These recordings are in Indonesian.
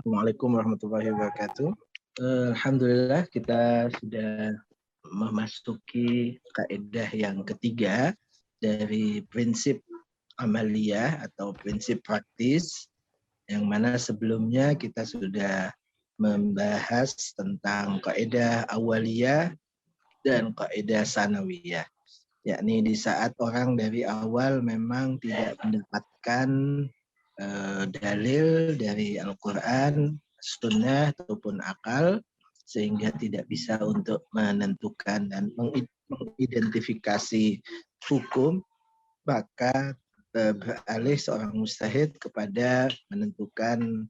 Assalamualaikum warahmatullahi wabarakatuh. Alhamdulillah kita sudah memasuki kaidah yang ketiga dari prinsip amaliyah atau prinsip praktis, yang mana sebelumnya kita sudah membahas tentang kaidah awaliyah dan kaidah sanawiyah. Yakni di saat orang dari awal memang tidak mendapatkan dalil dari Al-Quran, Sunnah ataupun akal, sehingga tidak bisa untuk menentukan dan mengidentifikasi hukum, maka beralih seorang mujtahid kepada menentukan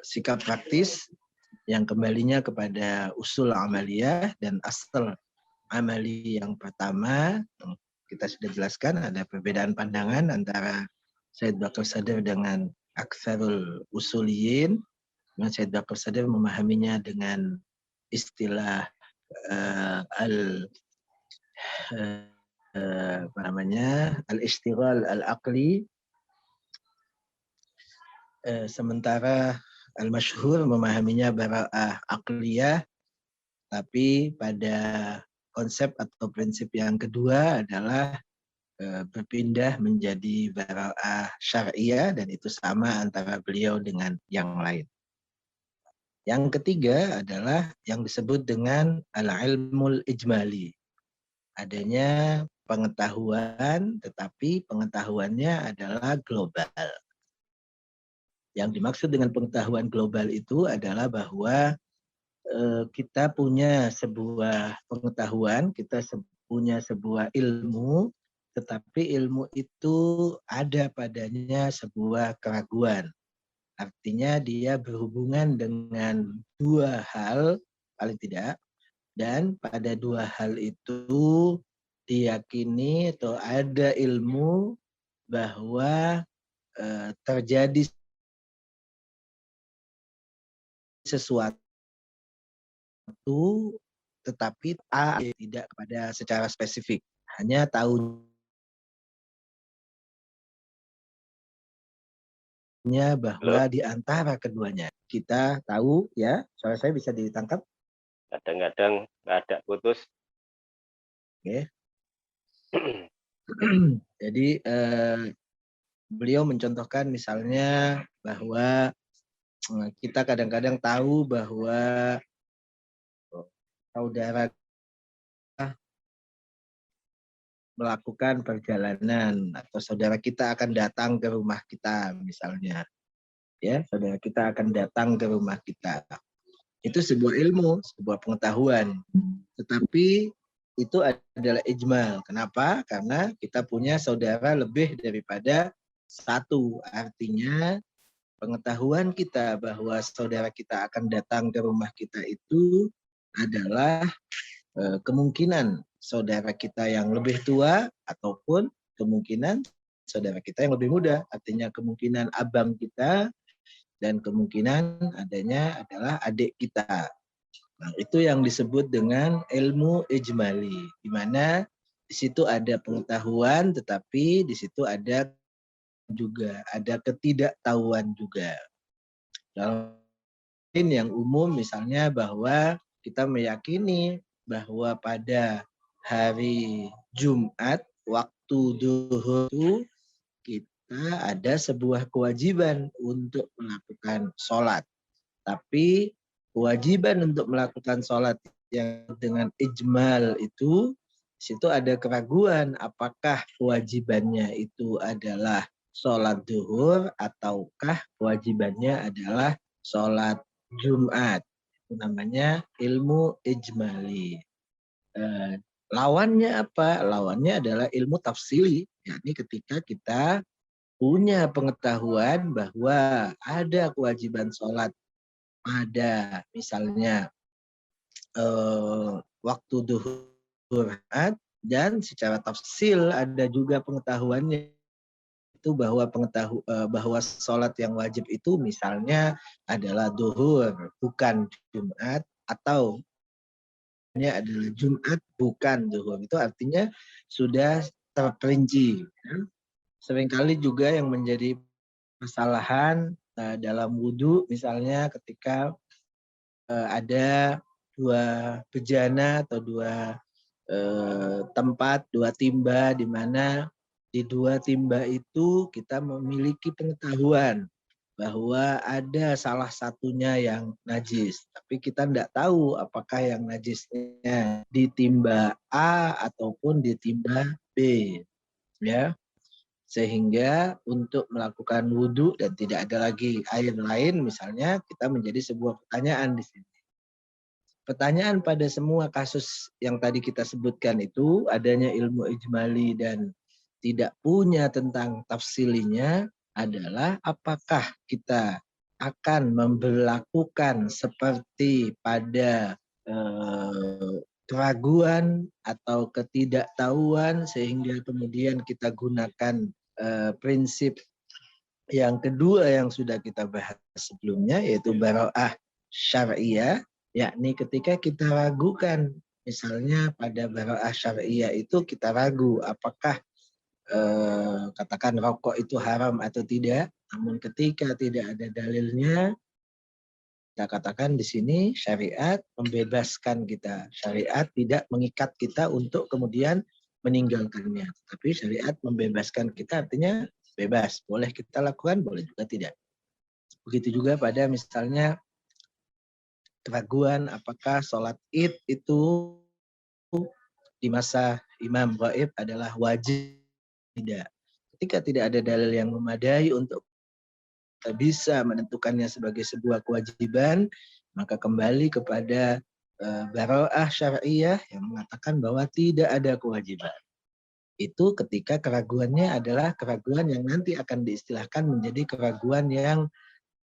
sikap praktis yang kembalinya kepada usul amaliyah dan asal amali. Yang pertama, kita sudah jelaskan ada perbedaan pandangan antara Said Bakar Sadr dengan Aktsarul Usuliyin. Said Bakar Sadr memahaminya dengan istilah al-istighal al-aqli, sementara al-masyhur memahaminya bara'ah aqliyah. Tapi pada konsep atau prinsip yang kedua adalah berpindah menjadi bara'ah syariah, dan itu sama antara beliau dengan yang lain. Yang ketiga adalah yang disebut dengan al-ilmul ijmali. Adanya pengetahuan, tetapi pengetahuannya adalah global. Yang dimaksud dengan pengetahuan global itu adalah bahwa kita punya sebuah pengetahuan, kita punya sebuah ilmu, tetapi ilmu itu ada padanya sebuah keraguan. Artinya dia berhubungan dengan dua hal paling tidak, dan pada dua hal itu diyakini atau ada ilmu bahwa terjadi sesuatu, tetapi tidak kepada secara spesifik, hanya tahunya bahwa di antara keduanya. Kita tahu ya, suara saya bisa ditangkap? Kadang-kadang nggak ada, putus. Oke. Jadi beliau mencontohkan misalnya bahwa kita kadang-kadang tahu bahwa saudara melakukan perjalanan atau saudara kita akan datang ke rumah kita misalnya. Ya, saudara kita akan datang ke rumah kita. Itu sebuah ilmu, sebuah pengetahuan. Tetapi itu adalah ijmal. Kenapa? Karena kita punya saudara lebih daripada satu. Artinya pengetahuan kita bahwa saudara kita akan datang ke rumah kita itu adalah kemungkinan saudara kita yang lebih tua ataupun kemungkinan saudara kita yang lebih muda. Artinya kemungkinan abang kita dan kemungkinan adanya adalah adik kita. Nah, itu yang disebut dengan ilmu ijmali, di mana di situ ada pengetahuan, tetapi di situ ada juga ada ketidaktahuan juga. Dalam yang umum misalnya bahwa kita meyakini bahwa pada hari Jumat waktu duhur itu kita ada sebuah kewajiban untuk melakukan sholat. Tapi kewajiban untuk melakukan sholat yang dengan ijmal itu, di situ ada keraguan apakah kewajibannya itu adalah sholat duhur ataukah kewajibannya adalah sholat Jumat. Itu namanya ilmu ijmali. Lawannya apa? Lawannya adalah ilmu tafsili, yakni ketika kita punya pengetahuan bahwa ada kewajiban sholat pada misalnya waktu duhur, dan secara tafsil ada juga pengetahuannya itu bahwa sholat yang wajib itu misalnya adalah duhur bukan Jumat, atau adalah Jumat bukan duhur. Itu artinya sudah terperinci. Seringkali juga yang menjadi kesalahan dalam wudhu misalnya ketika ada dua bejana atau dua tempat, dua timba di mana di dua timba itu kita memiliki pengetahuan bahwa ada salah satunya yang najis, tapi kita tidak tahu apakah yang najisnya di timba A ataupun di timba B, ya. Sehingga untuk melakukan wudhu dan tidak ada lagi air lain, misalnya kita menjadi sebuah pertanyaan di sini. Pertanyaan pada semua kasus yang tadi kita sebutkan itu adanya ilmu ijmali dan tidak punya tentang tafsilinya adalah apakah kita akan memberlakukan seperti pada keraguan atau ketidaktahuan sehingga kemudian kita gunakan prinsip yang kedua yang sudah kita bahas sebelumnya yaitu bara'ah syariah, yakni ketika kita ragukan misalnya pada bara'ah syariah itu kita ragu apakah katakan rokok itu haram atau tidak, namun ketika tidak ada dalilnya kita katakan di sini syariat membebaskan kita, syariat tidak mengikat kita untuk kemudian meninggalkannya, tapi syariat membebaskan kita artinya bebas, boleh kita lakukan, boleh juga tidak. Begitu juga pada misalnya keraguan apakah sholat id itu di masa imam gaib adalah wajib tidak. Ketika tidak ada dalil yang memadai untuk kita bisa menentukannya sebagai sebuah kewajiban, maka kembali kepada bara'ah syariah yang mengatakan bahwa tidak ada kewajiban. Itu ketika keraguannya adalah keraguan yang nanti akan diistilahkan menjadi keraguan yang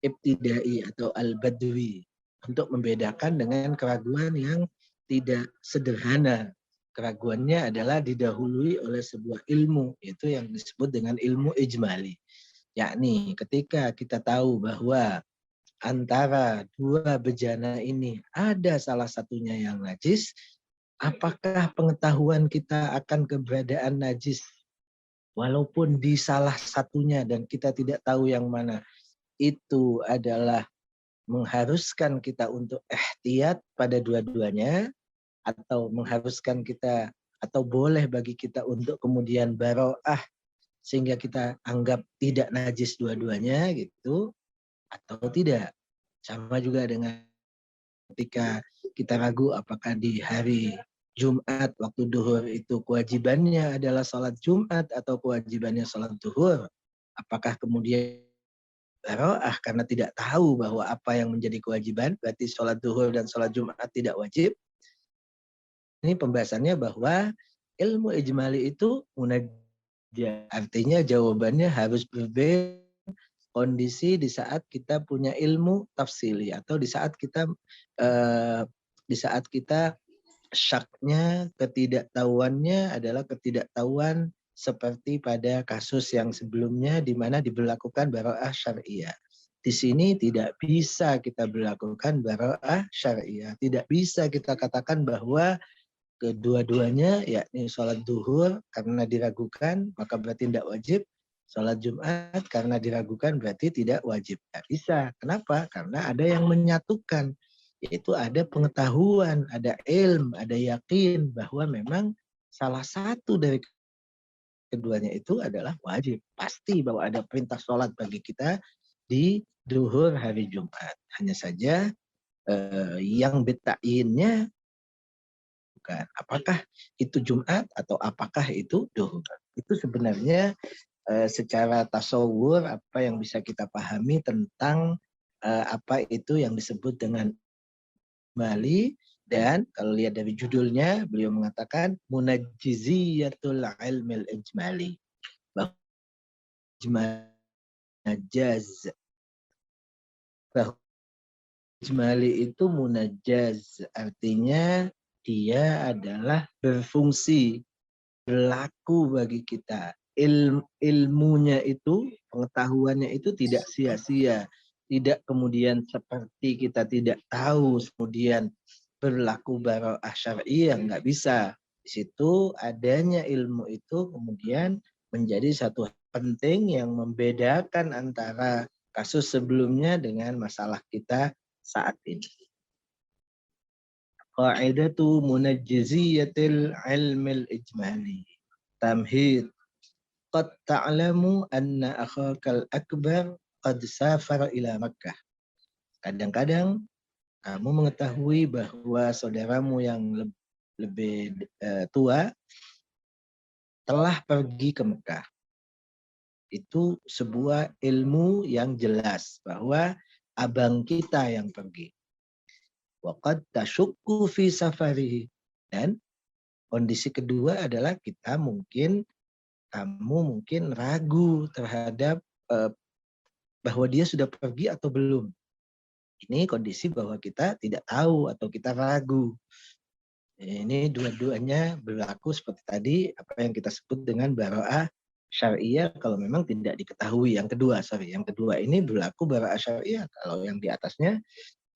ibtidai atau al-badwi, untuk membedakan dengan keraguan yang tidak sederhana. Keraguannya adalah didahului oleh sebuah ilmu, yaitu yang disebut dengan ilmu ijmali. Yakni ketika kita tahu bahwa antara dua bejana ini ada salah satunya yang najis, apakah pengetahuan kita akan keberadaan najis walaupun di salah satunya dan kita tidak tahu yang mana, itu adalah mengharuskan kita untuk ihtiyat pada dua-duanya, atau mengharuskan kita atau boleh bagi kita untuk kemudian baro'ah sehingga kita anggap tidak najis dua-duanya gitu, atau tidak. Sama juga dengan ketika kita ragu apakah di hari Jumat waktu duhur itu kewajibannya adalah sholat Jumat atau kewajibannya sholat duhur. Apakah kemudian baro'ah karena tidak tahu bahwa apa yang menjadi kewajiban, berarti sholat duhur dan sholat Jumat tidak wajib. Ini pembahasannya bahwa ilmu ijmali itu munajjah. Artinya jawabannya harus berbeda kondisi di saat kita punya ilmu tafsili atau di saat kita syaknya, ketidaktahuannya adalah ketidaktahuan seperti pada kasus yang sebelumnya di mana diberlakukan bara'ah syariah. Di sini tidak bisa kita berlakukan bara'ah syariah. Tidak bisa kita katakan bahwa kedua-duanya yakni sholat duhur karena diragukan maka berarti tidak wajib, sholat Jumat karena diragukan berarti tidak wajib. Tidak bisa. Kenapa? Karena ada yang menyatukan, yaitu ada pengetahuan, ada ilm, ada yakin bahwa memang salah satu dari keduanya itu adalah wajib. Pasti bahwa ada perintah sholat bagi kita di duhur hari Jumat. Hanya saja yang beta'innya bukan apakah itu Jumat atau apakah itu duhur. Itu sebenarnya secara tasawur apa yang bisa kita pahami tentang apa itu yang disebut dengan ijmali. Dan kalau lihat dari judulnya beliau mengatakan munajjiziyatul ilmil ijmali, bahwa munajjaz, bahwa ijmali itu munajjaz artinya dia adalah berfungsi, berlaku bagi kita. Ilmunya itu, pengetahuannya itu tidak sia-sia. Tidak kemudian seperti kita tidak tahu, kemudian berlaku bara'ah syariah, nggak bisa. Di situ adanya ilmu itu kemudian menjadi satu penting yang membedakan antara kasus sebelumnya dengan masalah kita saat ini. Qa'idatu munajjiziyatil ilmil ijmali. Tamhid. Qad ta'lamu anna akhakal akbar qad safara ila Makkah. Kadang-kadang kamu mengetahui bahwa saudaramu yang lebih tua telah pergi ke Mekah. Itu sebuah ilmu yang jelas bahwa abang kita yang pergi. Waqad tashukku fi safarihi. Dan kondisi kedua adalah kamu mungkin ragu terhadap bahwa dia sudah pergi atau belum. Ini kondisi bahwa kita tidak tahu atau kita ragu. Ini dua-duanya berlaku seperti tadi apa yang kita sebut dengan bara'ah syariah kalau memang tidak diketahui. Yang kedua ini berlaku bara'ah syariah. Kalau yang di atasnya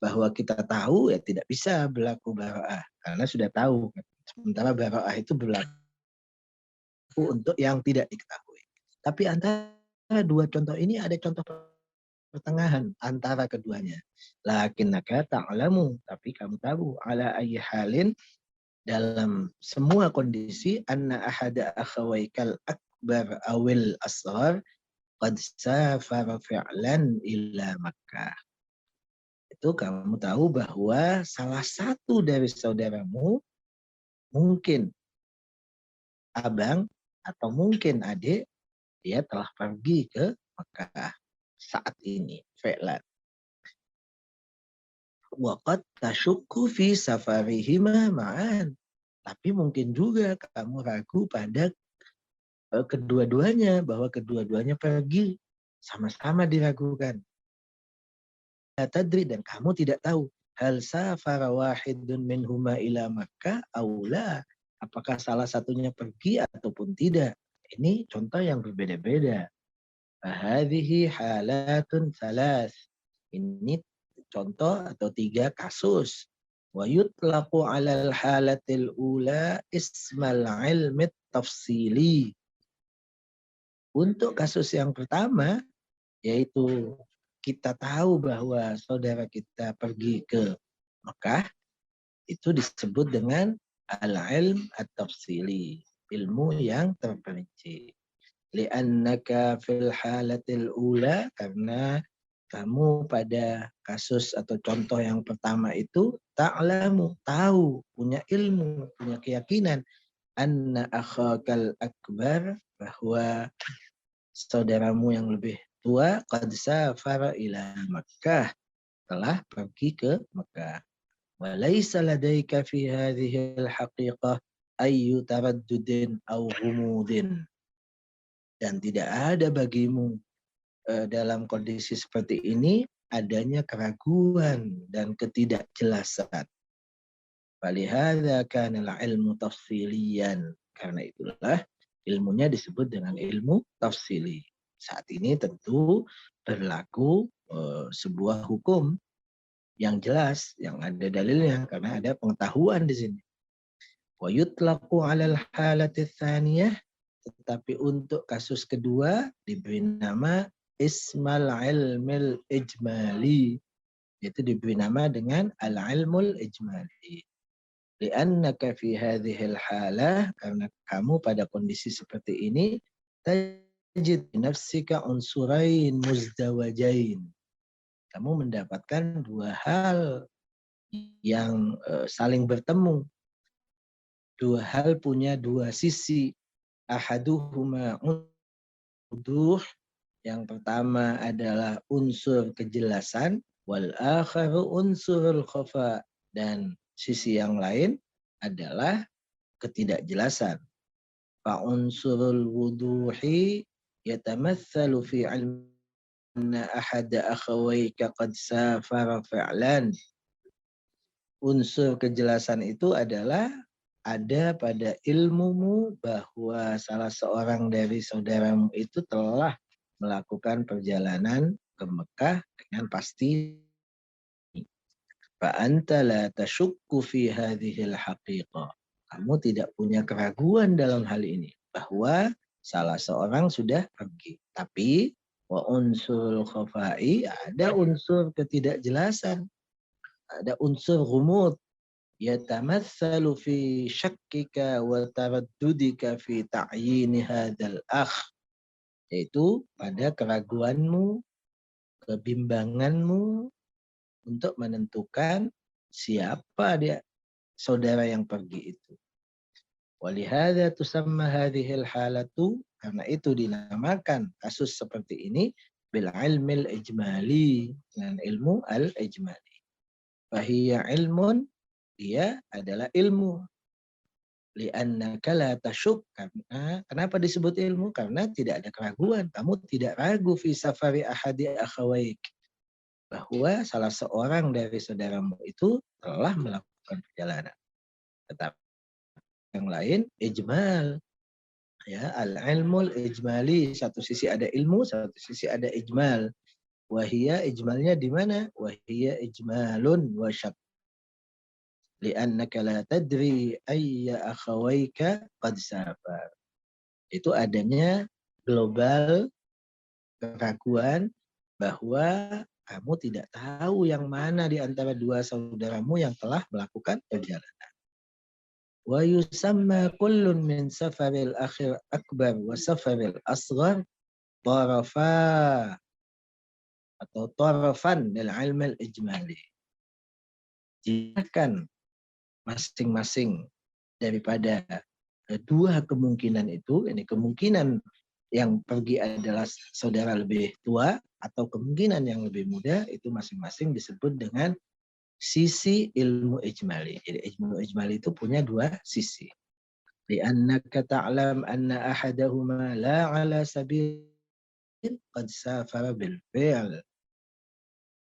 bahwa kita tahu ya tidak bisa berlaku bara'ah karena sudah tahu. Sementara bara'ah itu berlaku untuk yang tidak diketahui. Tapi antara dua contoh ini ada contoh pertengahan antara keduanya. Lakinnaka ta'lamu, tapi kamu tahu ala ayyi halin dalam semua kondisi anna ahada akhawaikal akbar awil asghar qad safara fi'lan ila Makkah. Itu kamu tahu bahwa salah satu dari saudaramu mungkin abang atau mungkin adik dia telah pergi ke Makkah saat ini fi'lan. Waqad tashukku fi safarihima ma'an. Tapi mungkin juga kamu ragu pada kedua-duanya, bahwa kedua-duanya pergi. Sama-sama diragukan. Tadri, dan kamu tidak tahu. Hal safara wahidun minhuma ila Makkah aula. Apakah salah satunya pergi ataupun tidak. Ini contoh yang berbeda-beda. Fahadhihi halatun salas. Ini contoh atau 3 kasus. Wa yutlaqu 'alal halatil ula ismal ilmi tafsili. Untuk kasus yang pertama yaitu kita tahu bahwa saudara kita pergi ke Mekah, itu disebut dengan al-ilm at-tafsili, ilmu yang terperinci. Li'annaka fil halatil ula, karena kamu pada kasus atau contoh yang pertama itu ta'lamu, tahu, punya ilmu, punya keyakinan anna akhakal akbar, bahwa saudaramu yang lebih tua qad safara ila Makkah, telah pergi ke Mekah. Wa laisa ladaika fi hadhihi al-haqiqah ayyu taraddudin aw ghumudin. Dan tidak ada bagimu dalam kondisi seperti ini adanya keraguan dan ketidakjelasan. Falihadza kana al-ilmu tafsiliyan. Karena itulah ilmunya disebut dengan ilmu tafsili. Saat ini tentu berlaku sebuah hukum yang jelas, yang ada dalilnya karena ada pengetahuan di sini. Wa yutlaqu 'alal halati tsaniyah, tetapi untuk kasus kedua diberi nama ismal ilmil ijmali, yaitu diberi nama dengan al-ilmul ijmali. Li'annaka fi hadhil halah, karena kamu pada kondisi seperti ini tajid nafsika unsurain muzdawajain. Kamu mendapatkan 2 hal yang saling bertemu. 2 hal punya 2 sisi. Ahaduhuma uduh, yang pertama adalah unsur kejelasan, wal akharu unsurul khafa, dan sisi yang lain adalah ketidakjelasan. Fa unsurul wuduhi yatamatsalu fi anna ahada akhawayka qad safara fi'lan. Unsur kejelasan itu adalah ada pada ilmumu bahwa salah seorang dari saudaramu itu telah melakukan perjalanan ke Mekah dengan pasti. Fa anta la tashukku fi hadhil haqiqah. Kamu tidak punya keraguan dalam hal ini bahwa salah seorang sudah pergi. Tapi Wa unsur khafa'i, ada unsur ketidakjelasan, ada unsur ghumud, yatamatsalu fi syakkika wa taraddudika fi ta'yin hadzal akh, yaitu pada keraguanmu, kebimbanganmu untuk menentukan siapa dia saudara yang pergi itu. Walihada tusamma hadhil halatu, karena itu dinamakan kasus seperti ini bil ilmil ijmali, dengan ilmu al ijmali. Fahiya ilmun, dia adalah ilmu. Li'annaka la tasyuk, karena kenapa disebut ilmu? Karena tidak ada keraguan, kamu tidak ragu fi safari ahadi akhawaik, bahwa salah seorang dari saudaramu itu telah melakukan perjalanan. Tetapi yang lain ijmal, ya, al-ilmul ijmali, satu sisi ada ilmu, satu sisi ada ijmal. Wahia, ijmalnya di mana? Wahia ijmalun wa syak. Li'annaka la tadri ayya akhawaika qad safar. Itu adanya global keraguan bahwa kamu tidak tahu yang mana di antara dua saudaramu yang telah melakukan perjalanan. Wa yusamma kullun min safaril akhir akbar wa safaril asghar tarafa atau tarafan lil ilm al ijmali. Jikakan masing-masing daripada dua kemungkinan itu, ini kemungkinan yang pergi adalah saudara lebih tua atau kemungkinan yang lebih muda, itu masing-masing disebut dengan sisi ilmu ijmali. Jadi ilmu ijmali itu punya dua sisi. Li'annaka ta'lam anna ahadahuma la ala sabil qad safara bil fi'l.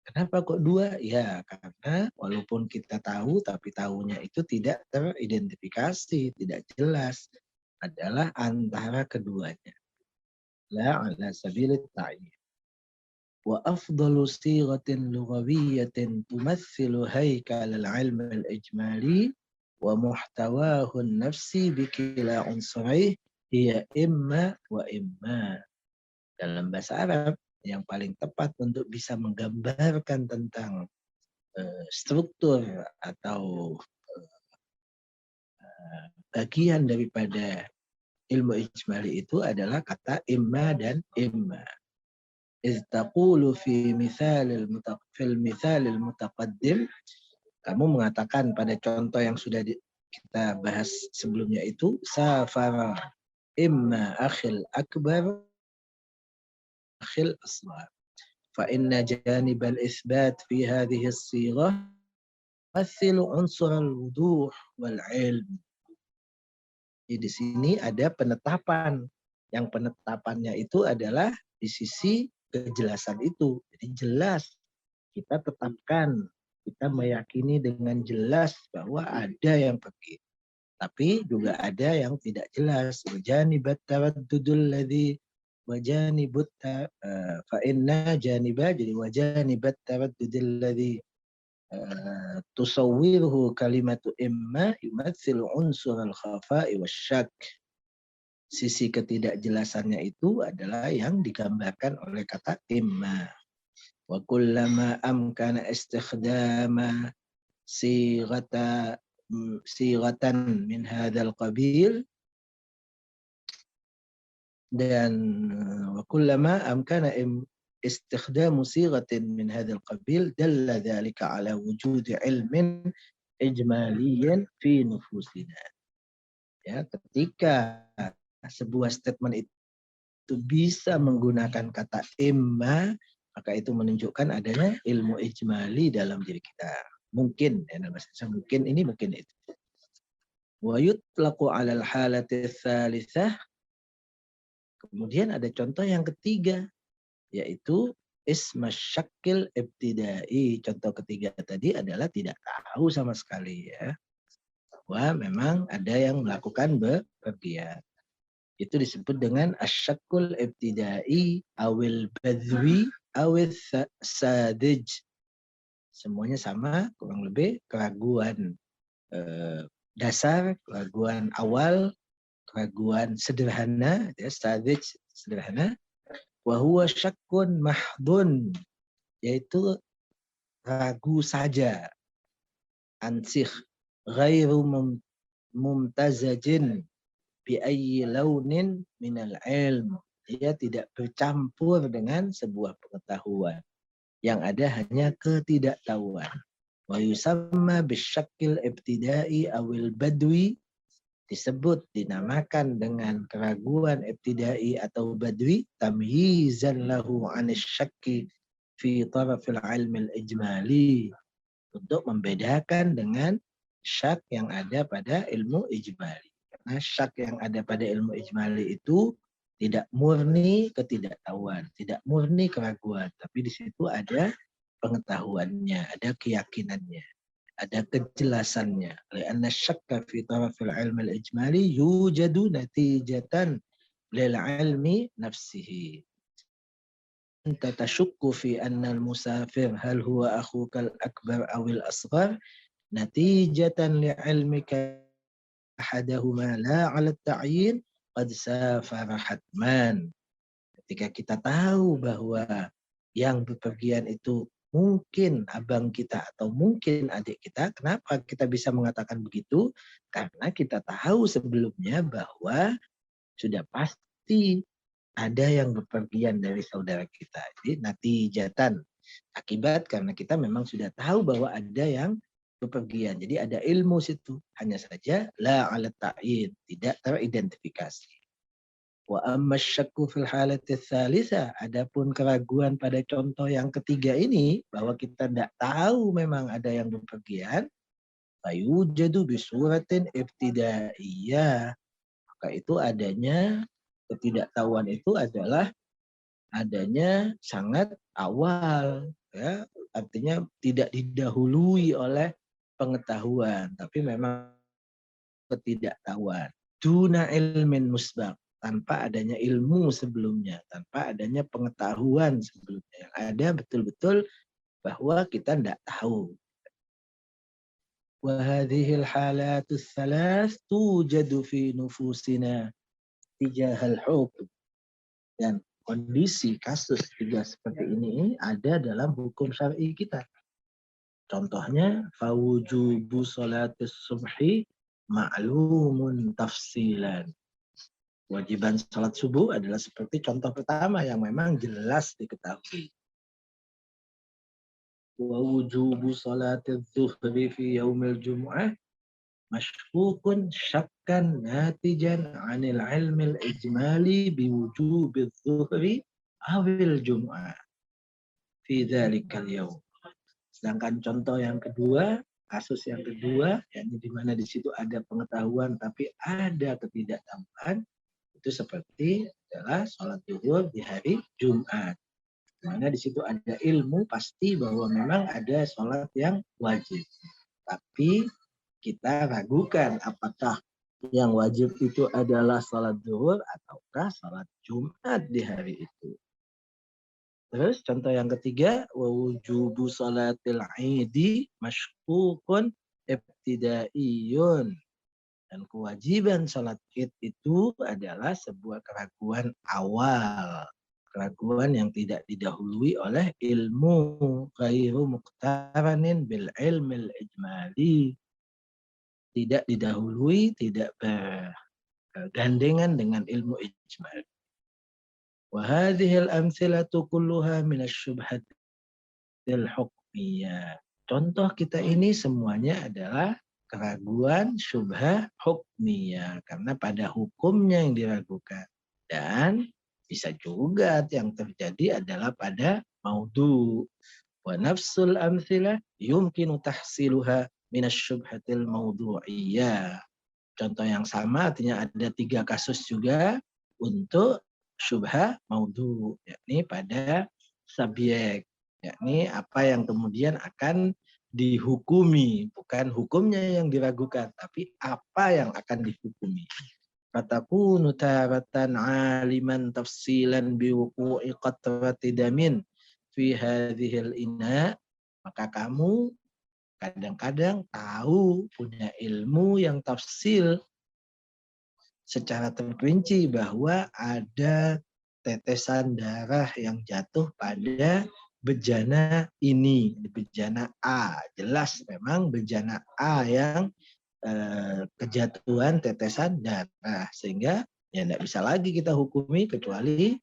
Kenapa kok dua? Ya, karena walaupun kita tahu, tapi tahunya itu tidak teridentifikasi, tidak jelas. Adalah antara keduanya. La ala sabil ta'yin. Wa afdalu sighatin lughawiyatin tumathilu haykal al-ilm al-ijmali wa muhtawahu an-nafsi bikila unsurih hiya imma wa imma. Dalam bahasa Arab, yang paling tepat untuk bisa menggambarkan tentang struktur atau bagian daripada ilmu ijmali itu adalah kata imma dan imma. إذ تقول في المثال المتقدم, kamu mengatakan pada contoh yang sudah kita bahas sebelumnya itu, safara imma akhil akbar akhil asghar. Fa inna janib al-itsbat fi hadhihi as-sighah yumathilu unsur al-wuduh wal ilm. Di sini ada penetapan. Yang penetapannya itu adalah di sisi kejelasan itu. Jadi jelas, kita tetapkan, kita meyakini dengan jelas bahwa ada yang pergi. Tapi juga ada yang tidak jelas. Wajanibat taraddudul ladzi wajanibut fa inna janiba, jadi wajanibat taraddudul ladzi tusawwiruhu kalimatu imma yumatsilu unsur al-khafa'i wasyak. Sisi ketidakjelasannya itu adalah yang digambarkan oleh kata imma. Wa kullama amkana istikhdama sighatan min hadzal qabil, dan wa kullama amkana istikhdamu sighatin min hadzal qabil dalla dzalika ala wujudi ilmin ijmaliyan fi nufusina. Ya, ketika sebuah statement itu bisa menggunakan kata imma, maka itu menunjukkan adanya ilmu ijmali dalam diri kita. Mungkin, ya, mungkin ini, mungkin itu. Wa yutlaqu 'alal halati tsalitsah. Kemudian ada contoh yang ketiga, yaitu isma syakil ibtidai. Contoh ketiga tadi adalah tidak tahu sama sekali, ya. Wah, memang ada yang melakukan bepergian. Itu disebut dengan asyakul ibtidai awil badwi awil sadij. Semuanya sama, kurang lebih keraguan dasar, keraguan awal, keraguan sederhana, ya, sadij sederhana, Wa huwa syakkun mahdun, yaitu ragu saja. Ansikh ghairu mumtazajin bi ayyi launin minal ilm. Dia tidak bercampur dengan sebuah pengetahuan. Yang ada hanya ketidaktahuan. Wa yusamma bisyakil ibtidai awil badwi, disebut dinamakan dengan keraguan ibtidai atau badwi, tamyizan lahu anis syakki fi tarafil ilmi al-ijmali, untuk membedakan dengan syak yang ada pada ilmu ijmali. Karena syak yang ada pada ilmu ijmali itu tidak murni ketidaktahuan, tidak murni keraguan, tapi di situ ada pengetahuannya, ada keyakinannya, ada kejelasannya. Karena syakka fi tarafil ilmi al-ijmali yujadu natijatan lil ilmi nafsihi. أنت تشك في أن المسافر هل هو أخوك الأكبر أو الأصغر نتيجة لعلمك أحدهما لا على التعيين قد سافر حتما. Ketika kita tahu bahwa yang bepergian itu mungkin abang kita atau mungkin adik kita, kenapa kita bisa mengatakan begitu? Karena kita tahu sebelumnya bahwa sudah pasti ada yang bepergian dari saudara kita. Jadi natijatan, akibat karena kita memang sudah tahu bahwa ada yang bepergian. Jadi ada ilmu situ. Hanya saja la ala ta'yin, tidak teridentifikasi. Wa amma syakku fil halati tsalitsah, adapun keraguan pada contoh yang ketiga ini bahwa kita tidak tahu memang ada yang bepergian, fayujadu bisuratin ibtidaiyah. Maka itu adanya ketidaktahuan itu adalah adanya sangat awal, ya, artinya tidak didahului oleh pengetahuan, tapi memang ketidaktahuan. Duna ilmin musbaq, tanpa adanya ilmu sebelumnya, tanpa adanya pengetahuan sebelumnya. Yang ada betul-betul bahwa kita tidak tahu. Wa hadhil halatus tsalas tujadu fi nufusina tijahal hukm. Dan kondisi kasus juga seperti ini ada dalam hukum syar'i kita. Contohnya fawujubu sholatis subhi ma'lumun tafsilan. Kewajiban salat subuh adalah seperti contoh pertama yang memang jelas diketahui. Wawujubu sholatis zuhri fi yaumil jum'ah mashkukun syakkan natijan anil ilmil ijmali biwujubil zuhri awil jum'ah fi dzalikal yaum. Sedangkan contoh yang kedua, kasus yang kedua, yakni di mana di situ ada pengetahuan tapi ada ketidaktahuan, itu seperti adalah sholat zuhur di hari Jumat. Di mana di situ ada ilmu pasti bahwa memang ada sholat yang wajib. Tapi kita ragukan apakah yang wajib itu adalah sholat zuhur ataukah sholat Jumat di hari itu. Terus contoh yang ketiga, wujubu sholatil idi mashkukun ibtidaiyun. Dan kewajiban sholat id itu adalah sebuah keraguan awal. Keraguan yang tidak didahului oleh ilmu. Ghairu muqtaranin bil ilmil ijmali. Tidak didahului, tidak bergandengan dengan ilmu ijmal. Wa hadhil amthilatu kulluha minasyubhatil hukmiyah. Contoh kita ini semuanya adalah keraguan syubhah hukmiyah, karena pada hukumnya yang diragukan. Dan bisa juga yang terjadi adalah pada maudhu. Wa nafsul amthilah yumkinu tahsiluha minasyubhatil maudhu'iyah. Contoh yang sama artinya ada 3 kasus juga untuk syubhah maudhu, yakni pada subjek, yakni apa yang kemudian akan dihukumi, bukan hukumnya yang diragukan, tapi apa yang akan dihukumi. Fatakunu taratan aliman tafsilan biwuqu'i qatrati damin fi hadhil ina, maka kamu kadang-kadang tahu, punya ilmu yang tafsil secara terperinci bahwa ada tetesan darah yang jatuh pada bejana ini, bejana A. Jelas memang bejana A yang kejatuhan tetesan darah, sehingga ya tidak bisa lagi kita hukumi kecuali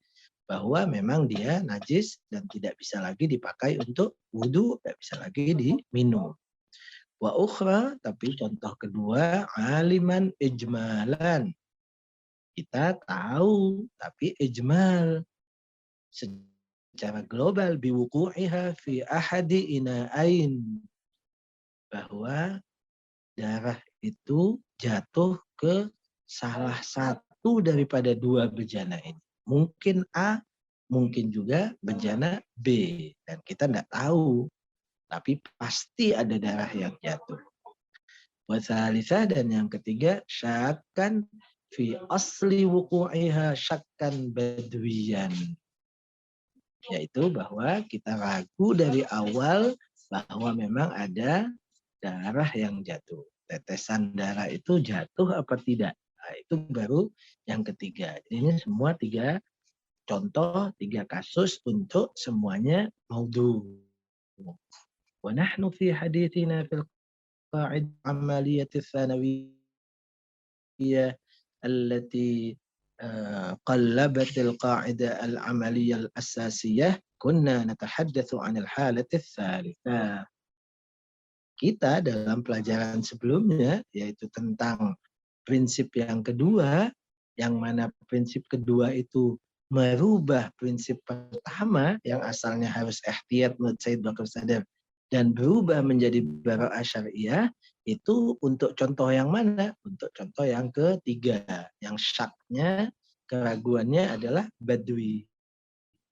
bahwa memang dia najis dan tidak bisa lagi dipakai untuk wudhu, tidak bisa lagi diminum. Wa ukhra, tapi contoh kedua, aliman ijmalan. Kita tahu, tapi ijmal secara global biwuku'iha fi ahadi ina'ain, bahwa darah itu jatuh ke salah satu daripada dua bejana ini. Mungkin A, mungkin juga bejana B. Dan kita tidak tahu, tapi pasti ada darah yang jatuh. Wasalisah, dan yang ketiga, syakkan fi asli wuku'iha syakkan badwiyan. Yaitu bahwa kita ragu dari awal bahwa memang ada darah yang jatuh. Tetesan darah itu jatuh apa tidak? Nah, itu baru yang ketiga. Jadi ini semua tiga contoh, tiga kasus untuk semuanya maudhu. Wa nahnu fi hadithina fil qa'id amaliyat tsanawiyah allati قلبت القاعدة العملية الأساسية كنا نتحدث عن الحالة الثالثة. Kita dalam pelajaran sebelumnya, yaitu tentang prinsip yang kedua, yang mana prinsip kedua itu merubah prinsip pertama yang asalnya harus ihtiyat menurut Said Bakar Sadar dan berubah menjadi bara'ah syariah, itu untuk contoh yang mana? Untuk contoh yang ketiga, yang syaknya, keraguannya adalah badwi.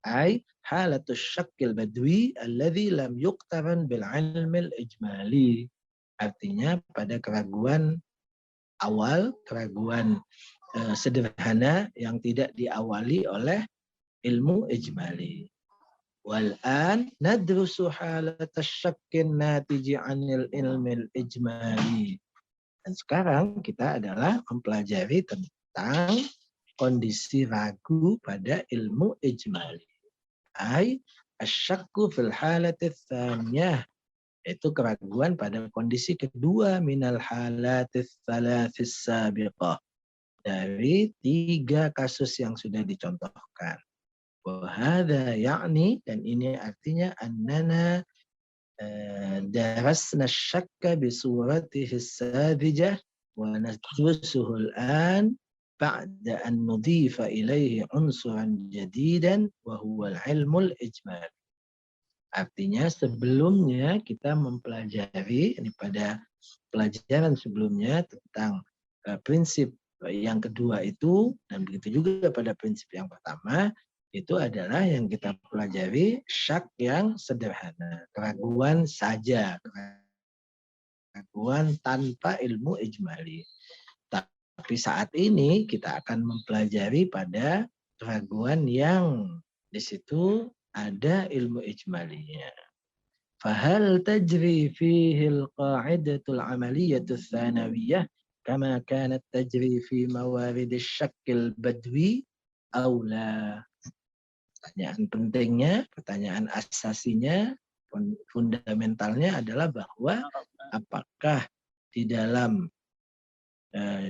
Ay halatus syakil badwi alladhi lam yuqtaran bil ilmil ijmali. Artinya pada keraguan awal, keraguan sederhana yang tidak diawali oleh ilmu ijmali. Wal'an nadrusu halatas syakkin natiji anil ilmil ijmali. Dan sekarang kita adalah mempelajari tentang kondisi ragu pada ilmu ijmali. Ay asyakku fil halati tsaniyah, itu keraguan pada kondisi kedua minal halatis tsalatis sabiqah, dari tiga kasus yang sudah dicontohkan. Wahada yakni, dan ini artinya annana darasna syakka bisuratihi sadijah wa nadrusuhu al-an ba'da an nudhifa ilaihi unsuran jadidan wa huwa al-ilmul ijmal. Artinya sebelumnya kita mempelajari, ini pada pelajaran sebelumnya tentang prinsip yang kedua itu, dan begitu juga pada prinsip yang pertama, itu adalah yang kita pelajari syak yang sederhana, keraguan saja, keraguan tanpa ilmu ijmali. Tapi saat ini kita akan mempelajari pada keraguan yang di situ ada ilmu ijmalinya. Fahal tajri fihi al-qa'idatul amaliyatul tsanawiyah kama kanat tajri fi mawarid asy-syakkil badwi aw la? Pertanyaan pentingnya, pertanyaan asasinya, fundamentalnya adalah bahwa apakah di dalam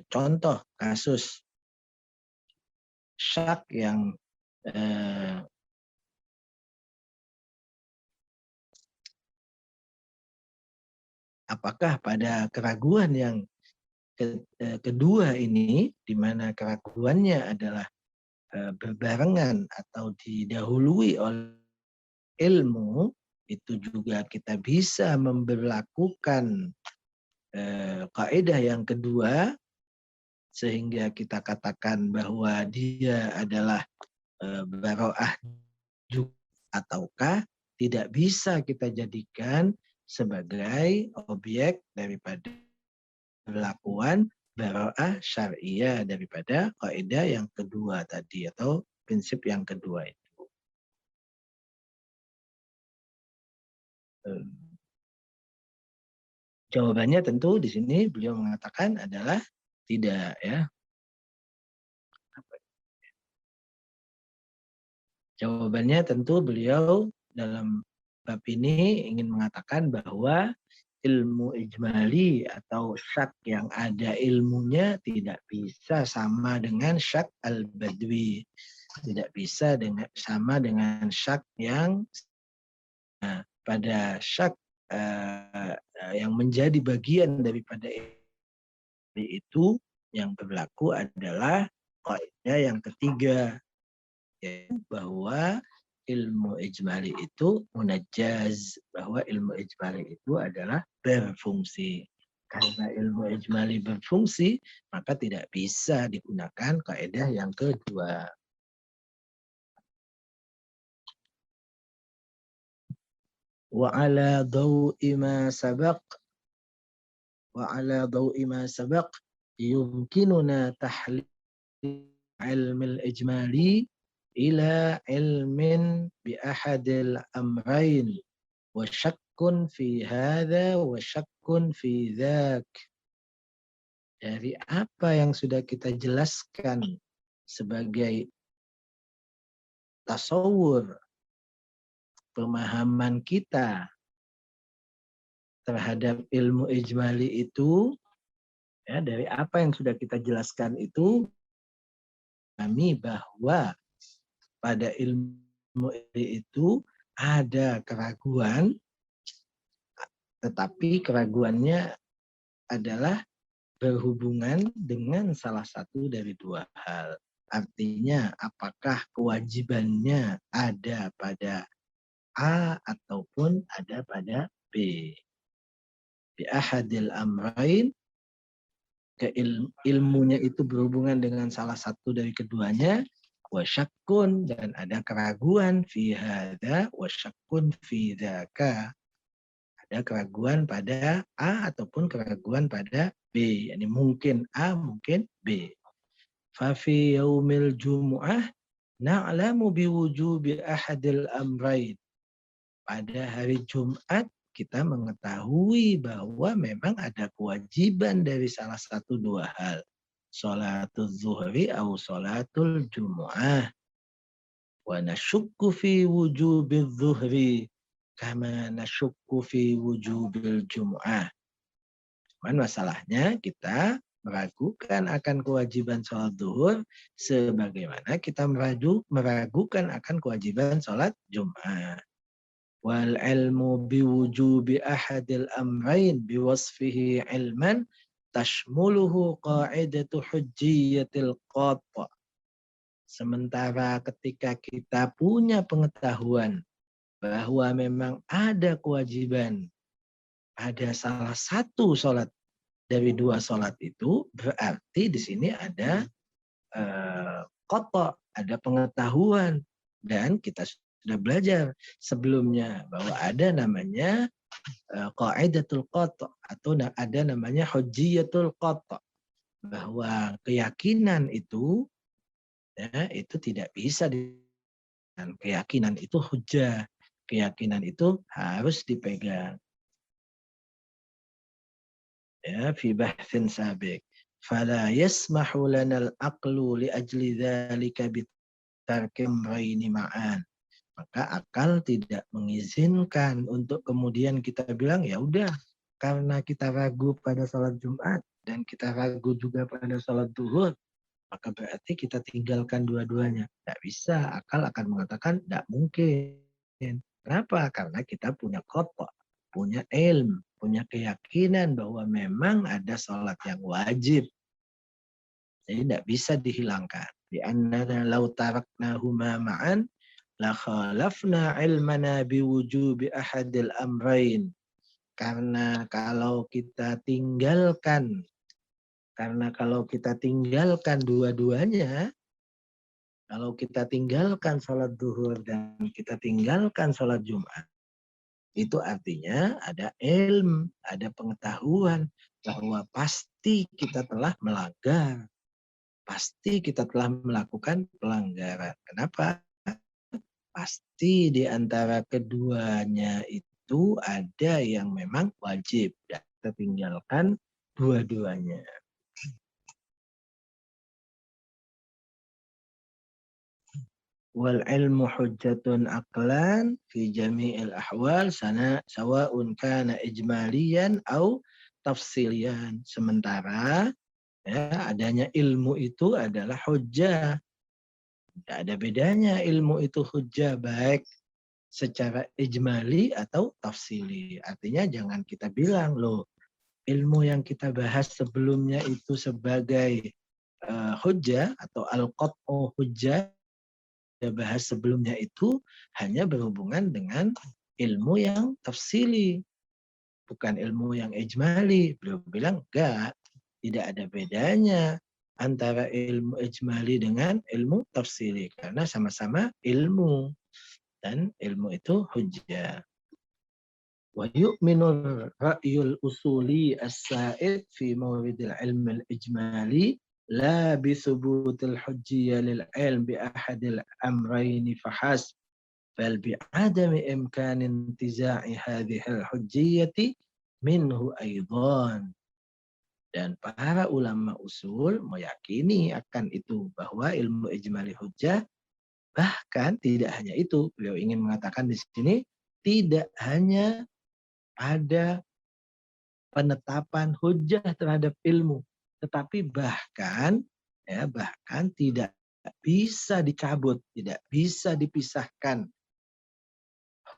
contoh kasus syak yang apakah pada keraguan yang kedua ini, di mana keraguannya adalah berbarengan atau didahului oleh ilmu, itu juga kita bisa memberlakukan kaidah yang kedua, sehingga kita katakan bahwa dia adalah bara'ah ataukah tidak bisa kita jadikan sebagai objek daripada perlakuan bara'ah syariah, daripada kaidah yang kedua tadi atau prinsip yang kedua itu. Jawabannya tentu di sini beliau mengatakan adalah tidak, ya. Jawabannya tentu beliau dalam bab ini ingin mengatakan bahwa ilmu ijmali atau syak yang ada ilmunya tidak bisa sama dengan syak al-badwi. Tidak bisa sama dengan syak yang pada syak yang menjadi bagian daripada itu yang berlaku adalah kaidah yang ketiga, yaitu bahwa ilmu ijmali itu munajjaz, bahwa ilmu ijmali itu adalah berfungsi. Karena ilmu ijmali berfungsi, maka tidak bisa digunakan kaidah yang kedua. Wa ala dawi ma sabaq وعلى ضوء ما سبق يمكننا تحليل علم الإجمالي إلى علم بأحد الأمرين وشك في هذا وشك في ذاك. Dari apa yang sudah kita jelaskan sebagai tasawur pemahaman kita terhadap ilmu ijmali itu, ya, dari apa yang sudah kita jelaskan itu, kami bahwa pada ilmu itu ada keraguan, tetapi keraguannya adalah berhubungan dengan salah satu dari dua hal. Artinya, apakah kewajibannya ada pada A ataupun ada pada B. Bi ahadil amrain, ilmunya itu berhubungan dengan salah satu dari keduanya, wasyakkun, dan ada keraguan fi hadza wasyakkun fi dzaka. Ada keraguan pada A ataupun keraguan pada B. Yani mungkin A, mungkin B. Fa fi yaumil jumu'ah na'lamu biwujubi ahadil amrain. Pada hari Jumat kita mengetahui bahwa memang ada kewajiban dari salah satu dua hal. Sholatul zuhri atau sholatul jumu'ah. Wa nasyukku fi wujubil zuhri kama nasyukku fi wujubil jumu'ah. Cuman masalahnya kita meragukan akan kewajiban sholat zuhur sebagaimana kita meragukan akan kewajiban sholat Jumat. Wal ilmu biwujubi ahadil amrain biwasfihi ilman tashmuluhu qa'idatu hujjiyatil qata. Sementara ketika kita punya pengetahuan bahwa memang ada kewajiban pada salah satu sholat dari dua sholat itu, berarti di sini ada qata, ada pengetahuan, dan kita sudah belajar sebelumnya bahwa ada namanya qaidatul qata atau ada namanya hujjiyatul qata, bahwa keyakinan itu, ya, itu tidak bisa dan keyakinan itu hujjah, keyakinan itu harus dipegang. Ya, fi bahthin sabiq. Fala yasmahu lana al-aqlu li ajli dzalika bitarki amrayni ma'an. Maka akal tidak mengizinkan untuk kemudian kita bilang ya udah, karena kita ragu pada sholat Jumat dan kita ragu juga pada sholat zuhur, maka berarti kita tinggalkan dua-duanya. Tidak bisa, akal akan mengatakan tidak mungkin. Kenapa? Karena kita punya qata, punya ilm, punya keyakinan bahwa memang ada sholat yang wajib. Jadi tidak bisa dihilangkan. Di annana law taraknahuma ma'an la khalafna ilmana biwujubi ahadil amrain. Karena kalau kita tinggalkan dua-duanya, kalau kita tinggalkan sholat zuhur dan kita tinggalkan sholat Jumat, itu artinya ada ilm, ada pengetahuan bahwa pasti kita telah melanggar. Pasti kita telah melakukan pelanggaran. Kenapa? Pasti di antara keduanya itu ada yang memang wajib. Dan kita tinggalkan dua-duanya. wal ilmu hujjatun aqlan fi jami'il ahwal sawa'un kana ijmaliyan au tafsilian. Sementara ya, adanya ilmu itu adalah hujjah. Tidak ada bedanya ilmu itu hujjah baik secara ijmali atau tafsili. Artinya jangan kita bilang loh ilmu yang kita bahas sebelumnya itu sebagai hujjah atau al-qat'u hujjah kita bahas sebelumnya itu hanya berhubungan dengan ilmu yang tafsili, bukan ilmu yang ijmali. Beliau bilang enggak, tidak ada bedanya antara ilmu ijmali dengan ilmu tafsili karena sama-sama ilmu dan ilmu itu hujjah. Wa yu'minu ra'yul usuli as-sa'id fi mawridil ilm al-ijmali la bi thubutil hujjiyya lil ilm bi ahadil amrayni fahasb bal bi adami imkan intiza'i hadhihi al-hujjiyyati minhu aidan. Dan para ulama usul meyakini akan itu bahwa ilmu ijmali hujjah, bahkan tidak hanya itu. Beliau ingin mengatakan di sini tidak hanya ada penetapan hujjah terhadap ilmu, tetapi bahkan bahkan tidak bisa dicabut, tidak bisa dipisahkan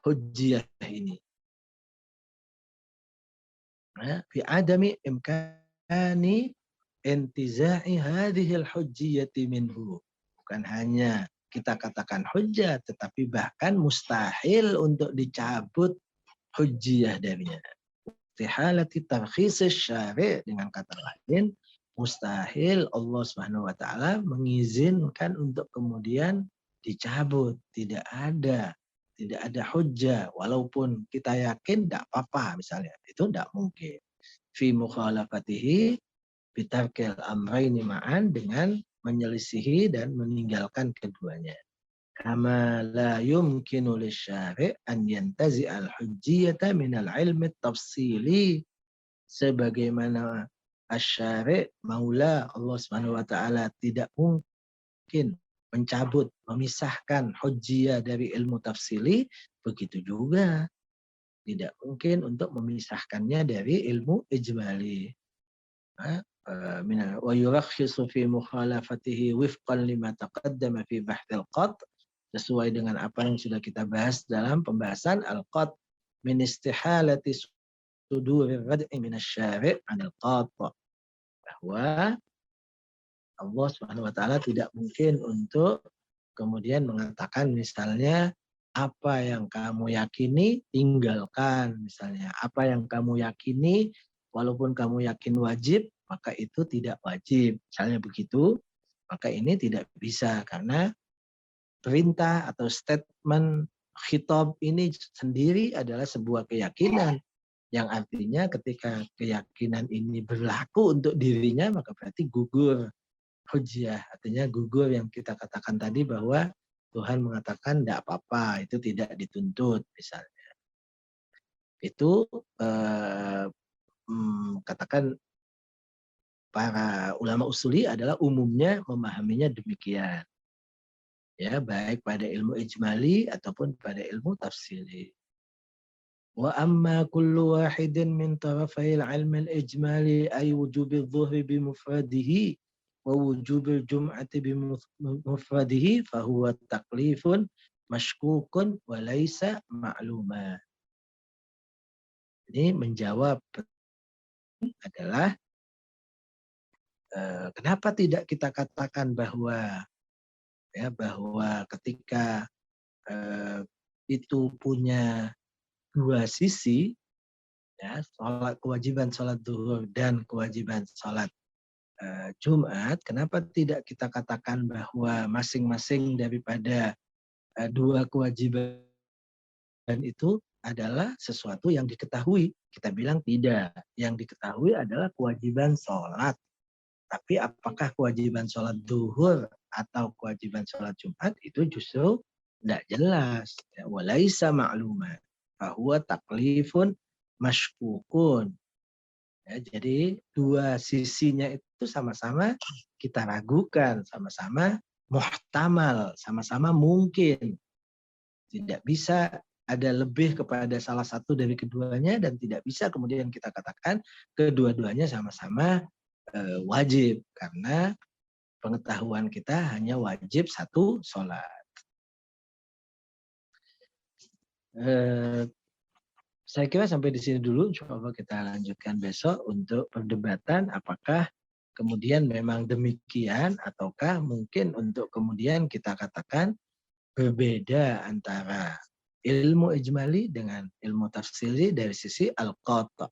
hujjah ini. Fi adami imkani intiza'i hadhil hujjiyati minhu. Bukan hanya kita katakan hujjah, tetapi bahkan mustahil untuk dicabut hujjiyah darinya. Istihalati tarkhis syari', dengan kata lain mustahil Allah Subhanahu wa taala mengizinkan untuk kemudian dicabut. Tidak ada hujjah walaupun kita yakin tidak apa-apa misalnya. Itu tidak mungkin. Fi mukhalafatihi bitarkil amraini ma'an, dengan menyelisihi dan meninggalkan keduanya. Kama la yumkinu lisyari' an yantazi al-hujjiyata minal ilmi tafsili. Sebagaimana asyari' maula Allah Subhanahu wa taala tidak mungkin mencabut, memisahkan hujjiyah dari ilmu tafsili, begitu juga tidak mungkin untuk memisahkannya dari ilmu ijmali. Wa yurakhisu fi mukhalafatihi wifqan lima taqaddama fi bahthil qat', sesuai dengan apa yang sudah kita bahas dalam pembahasan al-qat' min istihalati sudurir rad'i minasyari' 'anil qat', bahwa Allah Subhanahu wa taala tidak mungkin untuk kemudian mengatakan misalnya apa yang kamu yakini tinggalkan, misalnya apa yang kamu yakini walaupun kamu yakin wajib maka itu tidak wajib, misalnya begitu, maka ini tidak bisa karena perintah atau statement khitab ini sendiri adalah sebuah keyakinan yang artinya ketika keyakinan ini berlaku untuk dirinya maka berarti gugur hujjah, artinya gugur yang kita katakan tadi bahwa Tuhan mengatakan tidak apa-apa, itu tidak dituntut misalnya. Itu katakan para ulama usuli adalah umumnya memahaminya demikian. Ya, baik pada ilmu ijmali ataupun pada ilmu tafsili. Wa amma kullu wahidin min tarafai al-ilm al-ijmali ay wujub adh-dhuhri bi mufradihi wa wujub al-jum'ati bi mufradihi fa huwa taklifun mashkukun wa laysa ma'luma. Ini menjawab adalah kenapa tidak kita katakan bahwa ketika itu punya dua sisi, ya, kewajiban sholat zuhur dan kewajiban sholat Jumat, kenapa tidak kita katakan bahwa masing-masing daripada dua kewajiban itu adalah sesuatu yang diketahui? Kita bilang tidak. Yang diketahui adalah kewajiban sholat. Tapi apakah kewajiban sholat zuhur atau kewajiban sholat Jumat itu justru tidak jelas. Walaisa ma'luman. Bahwa taklifun mashkukun. Ya, jadi dua sisinya itu sama-sama kita ragukan, sama-sama muhtamal, sama-sama mungkin. Tidak bisa ada lebih kepada salah satu dari keduanya dan tidak bisa kemudian kita katakan kedua-duanya sama-sama wajib karena pengetahuan kita hanya wajib satu sholat. Saya kira sampai di sini dulu. Insya Allah kita lanjutkan besok untuk perdebatan apakah kemudian memang demikian ataukah mungkin untuk kemudian kita katakan berbeda antara ilmu ijmali dengan ilmu tafsili dari sisi al-qata'.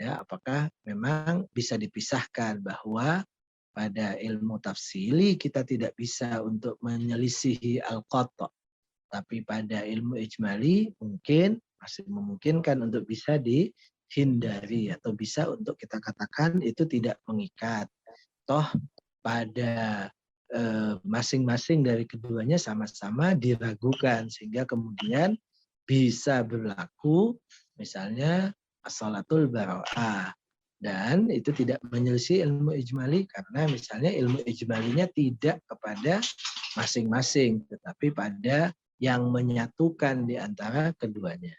Ya, apakah memang bisa dipisahkan bahwa pada ilmu tafsili kita tidak bisa untuk menyelisihi al-qata', tapi pada ilmu ijmali mungkin masih memungkinkan untuk bisa dihindari atau bisa untuk kita katakan itu tidak mengikat. Toh pada masing-masing dari keduanya sama-sama diragukan sehingga kemudian bisa berlaku misalnya as-salatul bara'ah dan itu tidak menyelisih ilmu ijmali karena misalnya ilmu ijmalinya tidak kepada masing-masing tetapi pada yang menyatukan di antara keduanya.